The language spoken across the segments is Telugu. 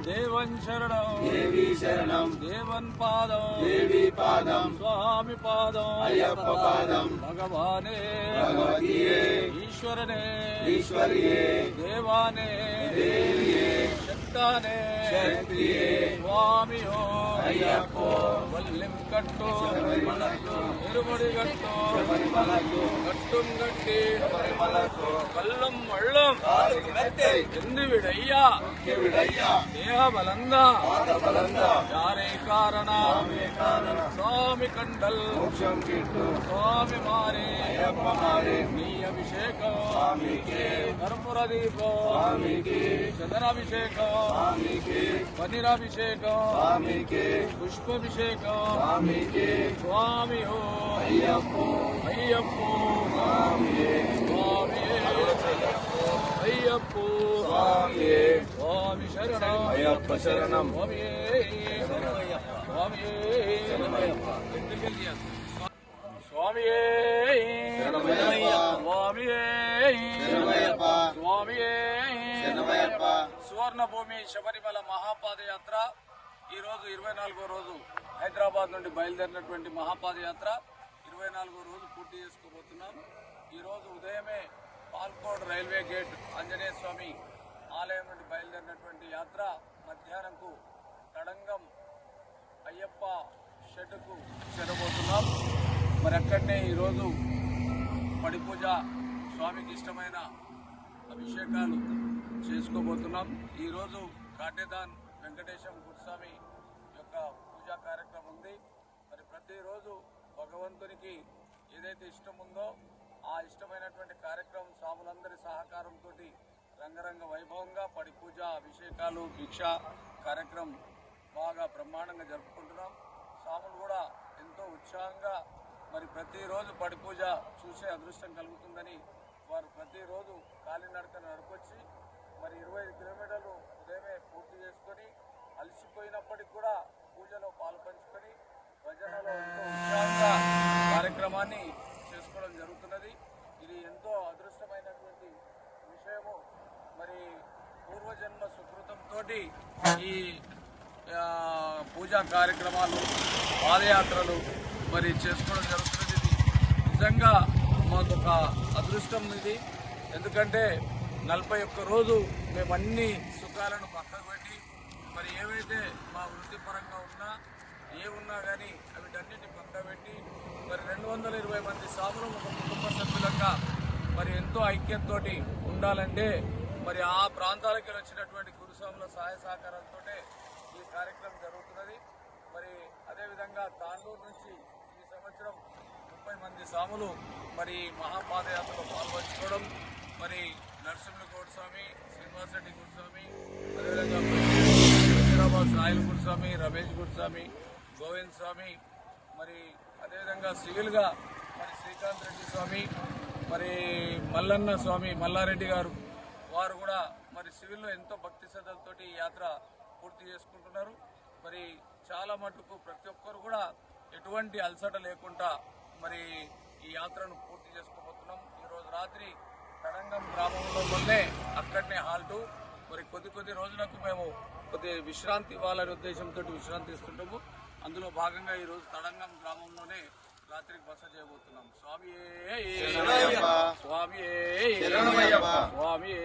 దేవన్ శరణం దేవి శరణం దేవన్ పాదం దేవి పాదం స్వామి పాదం అయ్యప్ప పాదం భగవానే భగవతియే ఈశ్వరనే ఈశ్వరియే దేవానే దేవియే శక్తానే శక్తియే స్వామియో అయ్యప్పో వల్లిం కట్టు శబరిమలకు ఎరుముడి కట్టు శబరిమలకు கட்டும் கட்டி శబరిమలకు கல்லும் மள்ளும் కాలికి మెత్తై என்று விடையா విడయ్యా தேக பலந்தா బలంగా யாரே காரண కారణ சுவாமி கண்டல் మోక్షం కిట్టు சுவாமி மாறே అయ్యప్ప మారే நீ అభిషేకం స్వామికి కర్పూర దీపం స్వామికి చందనాభిషేకం స్వామికి పన్నీరాభిషేకం స్వామికి పుష్పాభిషేకం స్వామికి స్వామి ఓ అయ్యప్పో అయ్యప్పో స్వామియే స్వామియే అయ్యప్పో స్వామియే స్వామి శరణం అయ్యప్ప శరణం స్వామియే స్వామియే స్వామియే శరణమయ్యప్ప. స్వామియే శరణమయ్యప్ప. స్వామియే శరణమయ్యప్ప. సువర్ణభూమి శబరిమల మహాపాదయాత్ర ఈరోజు 24వ రోజు హైదరాబాద్ నుండి బయలుదేరినటువంటి మహాపాదయాత్ర 24వ రోజు పూర్తి చేసుకోబోతున్నాం. ఈరోజు ఉదయమే పాల్కోడ్ రైల్వే గేట్ ఆంజనేయ స్వామి ఆలయం నుండి బయలుదేరినటువంటి యాత్ర మధ్యాహ్నంకు తడంగం అయ్యప్ప షెడ్కు చేరబోతున్నాం. మరి అక్కడనే ఈరోజు పడిపూజ స్వామికి ఇష్టమైన అభిషేకాలు చేసుకోబోతున్నాం. ఈరోజు కాటేదాన్ వెంకటేశం గురుస్వామి యొక్క పూజా కార్యక్రమం ఉంది. మరి ప్రతిరోజు భగవంతునికి ఏదైతే ఇష్టం ఉందో ఆ ఇష్టమైనటువంటి కార్యక్రమం స్వాములందరి సహకారంతో రంగరంగ వైభవంగా పడి పూజ అభిషేకాలు భిక్ష కార్యక్రమం బాగా బ్రహ్మాండంగా జరుపుకుంటున్నాం. స్వాములు కూడా ఎంతో ఉత్సాహంగా మరి ప్రతిరోజు పడి పూజ చూసే అదృష్టం కలుగుతుందని వారు ప్రతిరోజు కాలినడకను నడుకొచ్చి మరి 25 కిలోమీటర్లు ఉదయమే పూర్తి చేసుకొని అలసిపోయినప్పటికి కూడా పూజలో పాల్పంచుకొని భజనలో ఎంతో ఉత్సాహంగా కార్యక్రమాన్ని చేసుకోవడం జరుగుతున్నది. ఇది ఎంతో అదృష్టమైనటువంటి విషయము. మరి పూర్వజన్మ సుకృతంతో ఈ పూజా కార్యక్రమాలు పాదయాత్రలు మరి చేసుకోవడం జరుగుతున్నది. ఇది నిజంగా మాకు ఒక అదృష్టం ఇది. ఎందుకంటే 41 రోజు మేము అన్ని సుఖాలను పక్కకు పెట్టి మరి ఏవైతే మా వృత్తిపరంగా ఉన్నా ఏమున్నా కానీ వీటన్నిటిని పక్కకు పెట్టి మరి 220 మంది స్వాములు ఒక కుటుంబ సభ్యులంగా మరి ఎంతో ఐక్యంతో ఉండాలంటే మరి ఆ ప్రాంతాలకి వచ్చినటువంటి గురుస్వాముల సహాయ సహకారాలతో ఈ కార్యక్రమం జరుగుతున్నది. మరి అదేవిధంగా తాండూరు నుంచి ఈ సంవత్సరం 30 మంది స్వాములు మరి మహాపాదయాత్రలో పాల్గొంచుకోవడం, మరి నరసింహగౌడ స్వామి, శ్రీనివాసరెడ్డి గురుస్వామి, అదేవిధంగా హైదరాబాద్ సాయిల్ గురుస్వామి, రమేష్ గురుస్వామి, గోవింద్ స్వామి, మరి అదేవిధంగా సివిల్గా మరి శ్రీకాంత్ రెడ్డి స్వామి, మరి మల్లన్న స్వామి మల్లారెడ్డి గారు వారు కూడా మరి సివిల్లో ఎంతో భక్తి శ్రద్ధలతోటి ఈ యాత్ర పూర్తి చేసుకుంటున్నారు. మరి చాలా మటుకు ప్రతి ఒక్కరు కూడా ఎటువంటి అలసట లేకుండా మరి ఈ యాత్రను పూర్తి చేసుకోబోతున్నాం. ఈరోజు రాత్రి తడంగం గ్రామంలో మొన్నే అక్కడనే హాల్టు. మరి కొద్ది రోజులకు మేము కొద్ది విశ్రాంతి ఇవ్వాలనే ఉద్దేశంతో విశ్రాంతి ఇస్తుంటాము. అందులో భాగంగా ఈరోజు తడంగం గ్రామంలోనే రాత్రికి బస చేయబోతున్నాం. స్వామియే స్వామియే స్వామియే.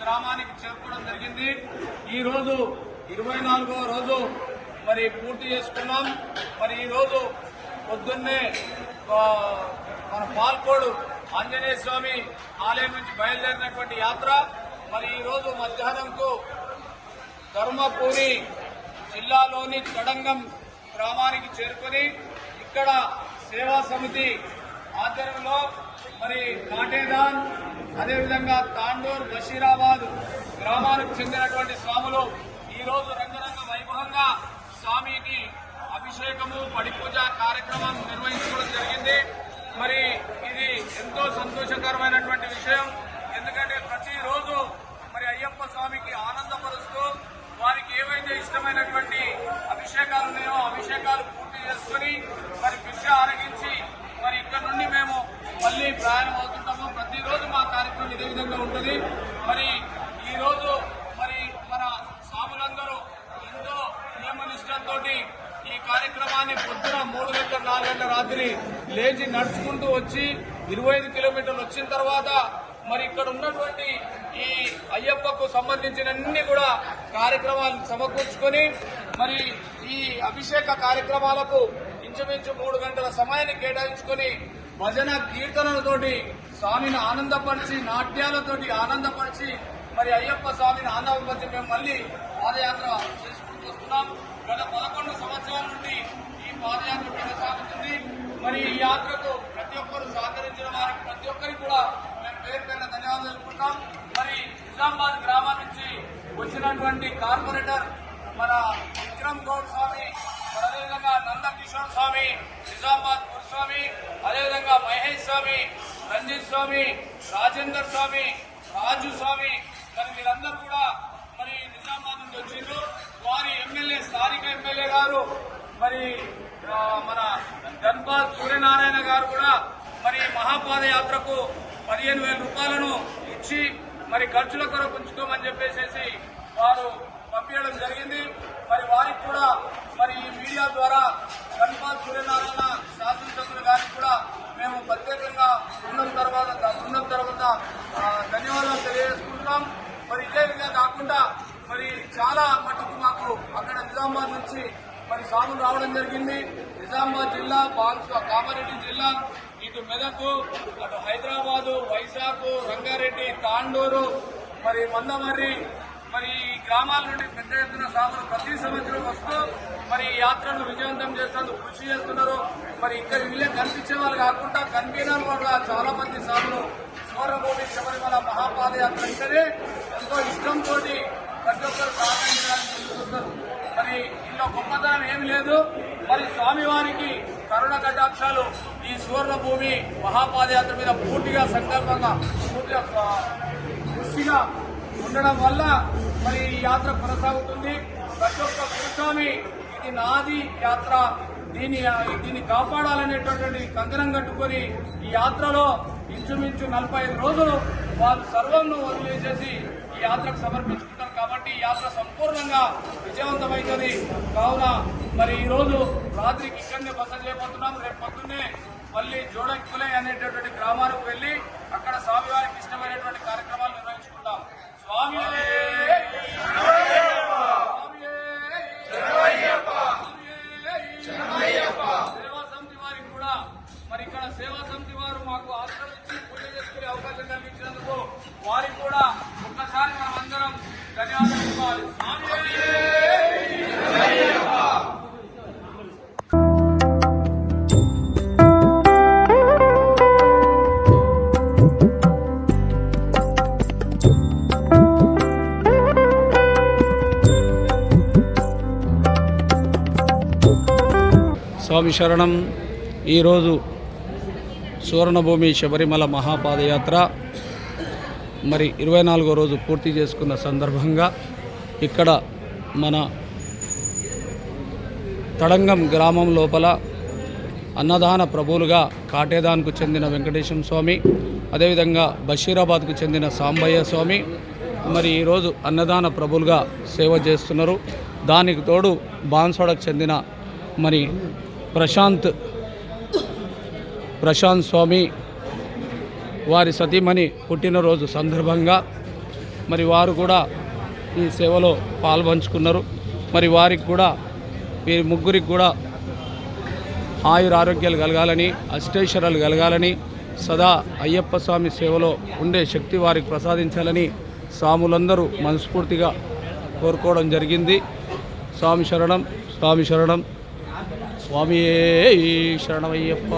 గ్రామానికి చేరుకోవడం జరిగింది. ఈ రోజు 24వ రోజు మరి పూర్తి చేసుకున్నాం. మరి ఈ రోజు పొద్దున్నే మన పాల్కోడు ఆంజనేయ స్వామి ఆలయం నుంచి బయలుదేరినటువంటి యాత్ర మరి ఈ రోజు మధ్యాహ్నంకు ధర్మపురి జిల్లాలోని తడంగం గ్రామానికి చేరుకొని ఇక్కడ సేవా సమితి ఆధ్వర్యంలో మరి కాటేదాన్ అదేవిధంగా తాండూర్ బషీరాబాద్ గ్రామానికి చెందినటువంటి స్వాములు ఈ రోజు రంగరంగ వైభవంగా స్వామికి అభిషేకము పడిపూజ కార్యక్రమం నిర్వహించుకోవడం జరిగింది. మరి ఇది ఎంతో సంతోషకరమైనటువంటి విషయం. ఎందుకంటే ప్రతిరోజు మరి అయ్యప్ప స్వామికి ఆనందపరుస్తూ వారికి ఏవైతే ఇష్టమైనటువంటి అభిషేకాలు ఉన్నాయో అభిషేకాలు పూర్తి చేసుకుని మరి భిక్ష ఆరగించి మరి ఇక్కడ నుండి మేము మళ్ళీ ప్రయాణం అవుతుంటాము. ప్రతిరోజు మా కార్యక్రమం ఇదే విధంగా ఉంటుంది. మరి ఈ రోజు మరి మన స్వాములందరూ ఎంతో నియమనిష్టంతో ఈ కార్యక్రమాన్ని పొద్దున 3 గంటల 4 గంటల రాత్రి లేచి నడుచుకుంటూ వచ్చి 25 కిలోమీటర్లు వచ్చిన తర్వాత మరి ఇక్కడ ఉన్నటువంటి ఈ అయ్యప్పకు సంబంధించిన అన్ని కూడా కార్యక్రమాలు సమకూర్చుకొని మరి ఈ అభిషేక కార్యక్రమాలకు ఇంచుమించు 3 గంటల సమయాన్ని కేటాయించుకొని భజన కీర్తనలతోటి స్వామిని ఆనందపరిచి నాట్యాలతోటి ఆనందపరిచి మరి అయ్యప్ప స్వామిని ఆనందపరిచి మేము మళ్ళీ పాదయాత్ర చేసుకుంటూ వస్తున్నాం. గత 11 సంవత్సరాల నుండి ఈ పాదయాత్ర కొనసాగుతుంది. మరి ఈ యాత్రకు ప్రతి ఒక్కరు సహకరించిన వారికి ప్రతి ఒక్కరికి కూడా మేము పేరు పేరున ధన్యవాదాలు తెలుపుకుంటాం. మరి నిజామాబాద్ గ్రామం నుంచి వచ్చినటువంటి కార్పొరేటర్ మన విక్రమ్ గౌడ్ స్వామి, అదేవిధంగా నందకిషోర్ స్వామి, నిజామాబాద్ గురుస్వామి, అదేవిధంగా మహేష్ స్వామి, రంజిత్ స్వామి, రాజేందర్ స్వామి, రాజు స్వామి మరి వీరందరూ కూడా మరి నిజామాబాద్ నుంచి వచ్చిండ్రు. వారి ఎమ్మెల్యే స్థానిక ఎమ్మెల్యే గారు మరి మన ధన్పాల్ సూర్యనారాయణ గారు కూడా మరి మహాపాదయాత్రకు 15,000 రూపాయలను ఇచ్చి మరి ఖర్చుల కొరకు ఉంచుకోమని చెప్పేసి వారు పంపించడం జరిగింది. మరి వారికి కూడా మరి ఈ మీడియా ద్వారా ధన్పాల్ సూర్యనారాయణ శాసనసభ్యులు గారికి కూడా మేము ప్రత్యేకంగా బృందం తర్వాత ధన్యవాదాలు తెలియజేసుకుంటున్నాం. మరి ఇదే విధంగా కాకుండా మరి చాలా మటుకు మాకు అక్కడ నిజామాబాద్ నుంచి మరి స్వాములు రావడం జరిగింది. నిజామాబాద్ జిల్లా, కామారెడ్డి జిల్లా, ఇటు మెదక్, అటు హైదరాబాదు, వైజాగ్, రంగారెడ్డి, తాండూరు, మరి మందమర్రి మరి ఈ గ్రామాల నుండి పెద్ద ఎత్తున స్వాములు ప్రతి సంవత్సరం వస్తూ మరి ఈ యాత్రను విజయవంతం చేసేందుకు కృషి చేస్తున్నారు. మరి ఇక్కడ వీళ్ళే కనిపించే వాళ్ళు కాకుండా కన్వీనర్ వల్ల చాలా మంది స్వాములు సువర్ణభూమి శబరిమల మహాపాదయాత్ర అంటేనే ఎంతో ఇష్టంతో ప్రతి ఒక్కరు సహకరించడానికి చూస్తారు. మరి ఇందులో గొప్పతనం ఏమి లేదు. మరి స్వామివారికి కరుణ కటాక్షాలు ఈ సువర్ణభూమి మహాపాదయాత్ర మీద పూర్తిగా సంకల్పంగా పూర్తిగా దృష్టిగా ఉండడం వల్ల మరి ఈ యాత్ర కొనసాగుతుంది. ప్రతి ఒక్క గురుస్వామి ఇది నాది యాత్ర, దీన్ని కాపాడాలనేటటువంటి కంకణం కట్టుకొని ఈ యాత్రలో ఇంచుమించు 45 రోజులు వాళ్ళు సర్వంను వదిలేసేసి ఈ యాత్రకు సమర్పించుకుంటారు. కాబట్టి ఈ యాత్ర సంపూర్ణంగా విజయవంతమైంది. కావున మరి ఈ రోజు రాత్రికి ఇక్కడనే బస చేయబోతున్నాం. రేపు పొద్దున్నే మళ్ళీ జోడెక్కులే అనేటటువంటి గ్రామానికి వెళ్లి అక్కడ స్వామివారికి ఇష్టమైనటువంటి కార్యక్రమాలు నిర్వహించుకుంటాం. స్వామి సేవా సమితి వారికి కూడా మరి ఇక్కడ సేవా సమితి వారు మాకు ఆశ్రయం ఇచ్చి పూజ చేసుకునే అవకాశం కల్పించినందుకు వారికి కూడా ఒక్కసారి మనం అందరం ధన్యవాదాలు ఇవ్వాలి. స్వామి శరణం. ఈరోజు సువర్ణభూమి శబరిమల మహాపాదయాత్ర మరి 24వ రోజు పూర్తి చేసుకున్న సందర్భంగా ఇక్కడ మన తడంగం గ్రామం లోపల అన్నదాన ప్రభువులుగా కాటేదాన్కు చెందిన వెంకటేశ్వర స్వామి, అదేవిధంగా బషీరాబాద్కు చెందిన సాంబయ్య స్వామి మరి ఈరోజు అన్నదాన ప్రభువులుగా సేవ చేస్తున్నారు. దానికి తోడు బాన్సోడకు చెందిన మరి ప్రశాంత్ స్వామి వారి సతీమణి పుట్టినరోజు సందర్భంగా మరి వారు కూడా ఈ సేవలో పాల్పంచుకున్నారు. మరి వారికి కూడా వీరి ముగ్గురికి కూడా ఆయుర ఆరోగ్యాలు కలగాలని, అష్టైశ్వర్యాలు కలగాలని, సదా అయ్యప్ప స్వామి సేవలో ఉండే శక్తి వారికి ప్రసాదించాలని స్వాములందరూ మనస్ఫూర్తిగా కోరుకోవడం జరిగింది. స్వామి శరణం, స్వామి శరణం, స్వామియే శరణమయ్యప్ప.